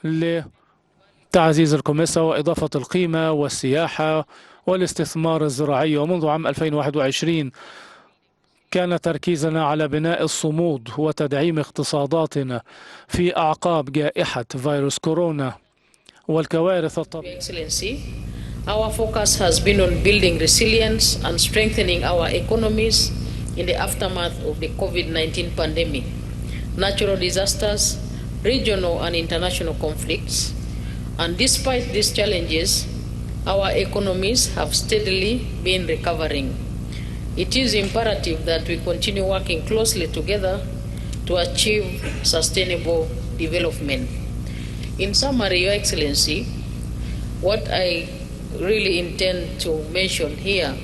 لتعزيز الكوميسا وإضافة القيمة والسياحة والاستثمار الزراعي. ومنذ عام 2021 كان تركيزنا على بناء الصمود وتدعيم اقتصاداتنا في أعقاب جائحة فيروس كورونا والكوارث الطبيعية. Our focus has been on building resilience and strengthening our economies in the aftermath of the COVID-19 pandemic, natural disasters, regional and international conflicts. And despite these challenges, our economies have steadily been recovering. It is imperative that we continue working closely together to achieve sustainable development. In summary, Your Excellency, what I really intend to mention here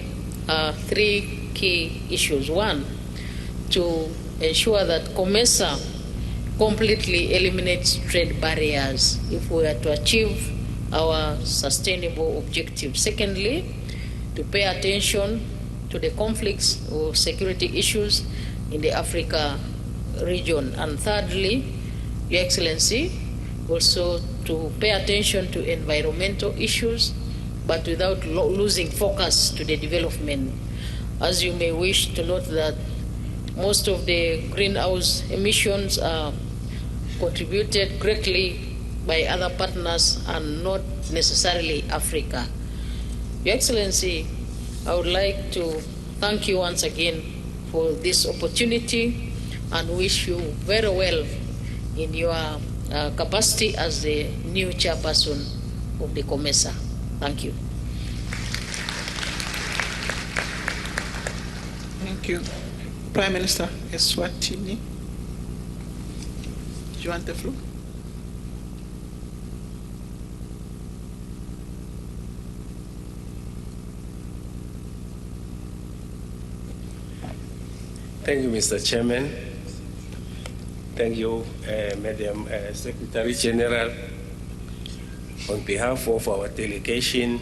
are three key issues. One, to ensure that COMESA completely eliminates trade barriers if we are to achieve our sustainable objectives. Secondly, to pay attention to the conflicts or security issues in the Africa region. And thirdly, Your Excellency, also to pay attention to environmental issues, but without losing focus to the development. As you may wish to note that most of the greenhouse emissions are contributed greatly by other partners and not necessarily Africa. Your Excellency, I would like to thank you once again for this opportunity and wish you very well in your capacity as the new chairperson of the COMESA. Thank you. Thank you. Prime Minister Eswatini, do you want the floor? Thank you, Mr. Chairman. Thank you, Madam Secretary General. On behalf of our delegation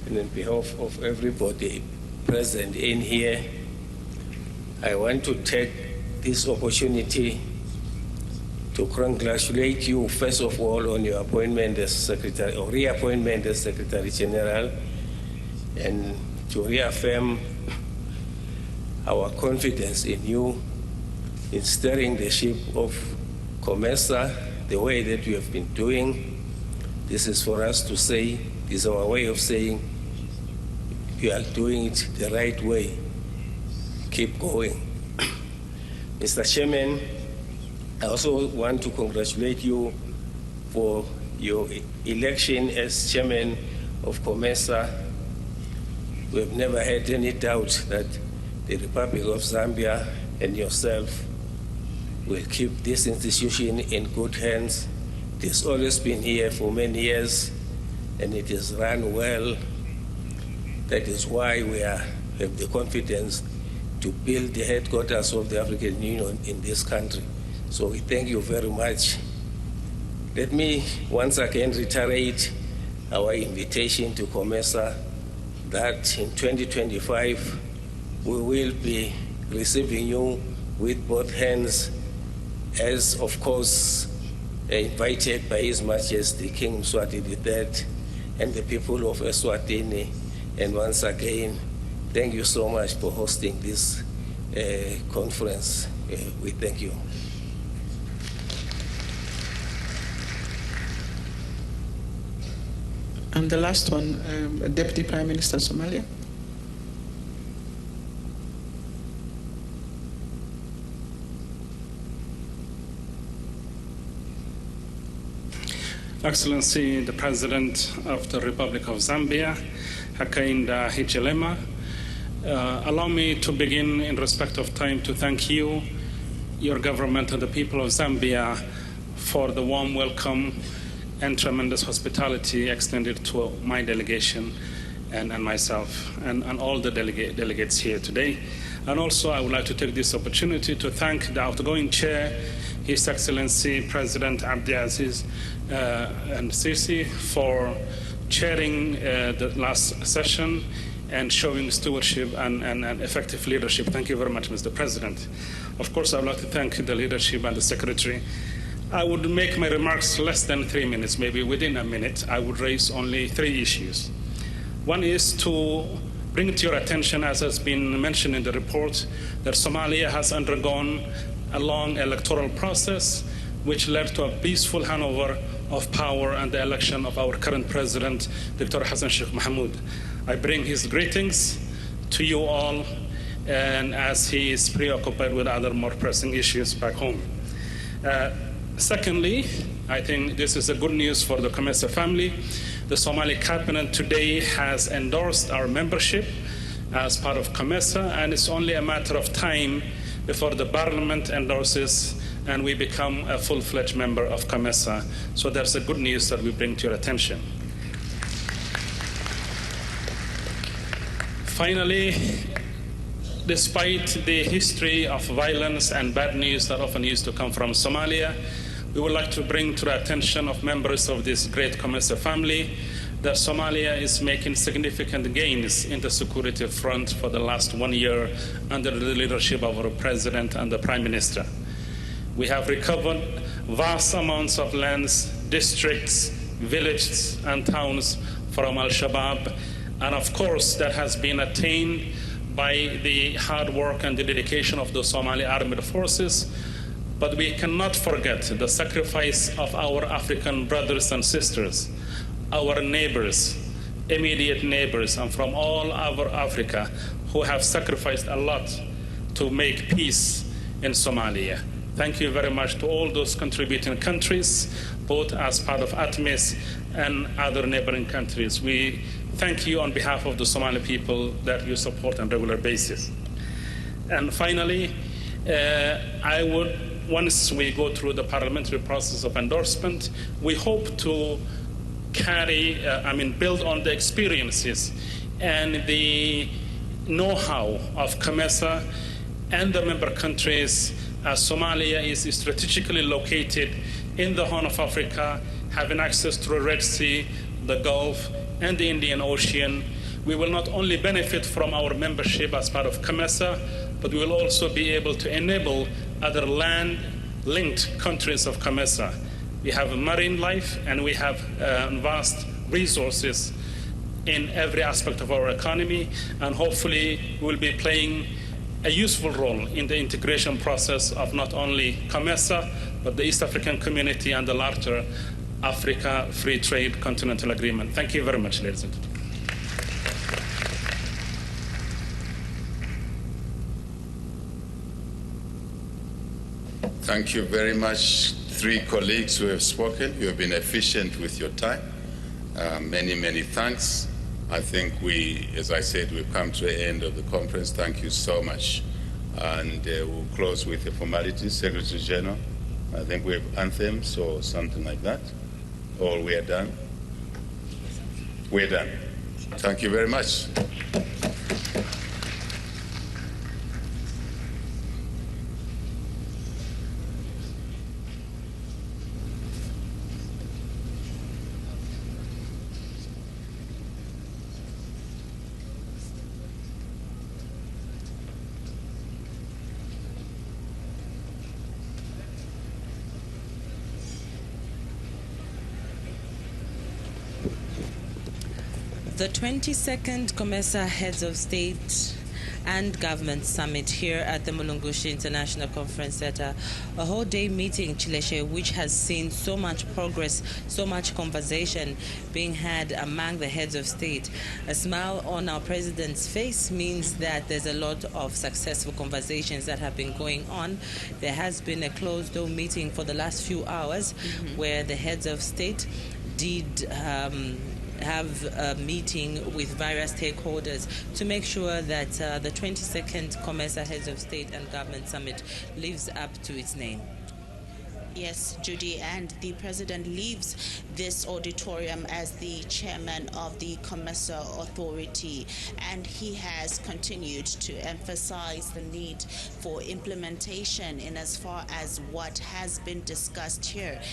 and on behalf of everybody present in here, I want to take this opportunity to congratulate you, first of all, on your appointment as Secretary, or reappointment as Secretary General, and to reaffirm our confidence in you in steering the ship of COMESA the way that you have been doing. This is for us to say, this is our way of saying you are doing it the right way. Keep going. Mr. Chairman, I also want to congratulate you for your election as chairman of COMESA. We have never had any doubt that the Republic of Zambia and yourself will keep this institution in good hands. It has always been here for many years, and it has run well. That is why we have the confidence to build the headquarters of the African Union in this country. So we thank you very much. Let me once again reiterate our invitation to COMESA that in 2025, we will be receiving you with both hands, as of course invited by His Majesty King Mswati III and the people of Eswatini. And once again, thank you so much for hosting this conference. We thank you. And the last one, Deputy Prime Minister Somalia. Excellency, the President of the Republic of Zambia, Hakainde Hichilema, allow me to begin in respect of time to thank you, your government, and the people of Zambia for the warm welcome and tremendous hospitality extended to my delegation and myself and all the delegates here today. And also I would like to take this opportunity to thank the outgoing chair, His Excellency President Abdiaziz El Sisi, for chairing the last session and showing stewardship and effective leadership. Thank you very much, Mr. President. Of course, I would like to thank the leadership and the Secretary I would make my remarks less than 3 minutes, maybe within a minute. I would raise only 3 issues. One is to bring to your attention, as has been mentioned in the report, that Somalia has undergone a long electoral process which led to a peaceful handover of power and the election of our current president, Dr. Hassan Sheikh Mohamud. I bring his greetings to you all, and as he is preoccupied with other more pressing issues back home. Secondly, I think this is a good news for the COMESA family. The Somali cabinet today has endorsed our membership as part of COMESA, and it's only a matter of time before the parliament endorses and we become a full-fledged member of COMESA. So that's a good news that we bring to your attention. Finally, despite the history of violence and bad news that often used to come from Somalia, we would like to bring to the attention of members of this great COMESA family that Somalia is making significant gains in the security front for the last 1 year under the leadership of our president and the prime minister. We have recovered vast amounts of lands, districts, villages, and towns from Al-Shabaab. And of course, that has been attained by the hard work and the dedication of the Somali armed forces. But we cannot forget the sacrifice of our African brothers and sisters, our neighbors, immediate neighbors, and from all over Africa who have sacrificed a lot to make peace in Somalia. Thank you very much to all those contributing countries, both as part of ATMIS and other neighboring countries. We thank you on behalf of the Somali people that you support on a regular basis. And finally, once we go through the parliamentary process of endorsement, we hope to build on the experiences and the know-how of COMESA and the member countries, as Somalia is strategically located in the Horn of Africa, having access to the Red Sea, the Gulf, and the Indian Ocean. We will not only benefit from our membership as part of COMESA, but we will also be able to enable other land-linked countries of COMESA. We have marine life, and we have vast resources in every aspect of our economy, and hopefully we'll be playing a useful role in the integration process of not only COMESA, but the East African community and the larger Africa Free Trade Continental Agreement. Thank you very much, ladies and gentlemen. Thank you very much, 3 colleagues who have spoken. You have been efficient with your time. Many, many thanks. I think as I said, we've come to the end of the conference. Thank you so much. And we'll close with the formalities. Secretary General, I think we have anthems or something like that. Or we are done? We're done. Thank you very much. The 22nd COMESA Heads of State and Government Summit here at the Mulungushi International Conference Center, a whole day meeting, Chileshe, which has seen so much progress, so much conversation being had among the heads of state. A smile on our president's face means that there's a lot of successful conversations that have been going on. There has been a closed-door meeting for the last few hours where the heads of state did have a meeting with various stakeholders to make sure that the 22nd COMESA Heads of State and Government Summit lives up to its name. Yes, Judy, and the president leaves this auditorium as the chairman of the COMESA Authority, and he has continued to emphasize the need for implementation in as far as what has been discussed here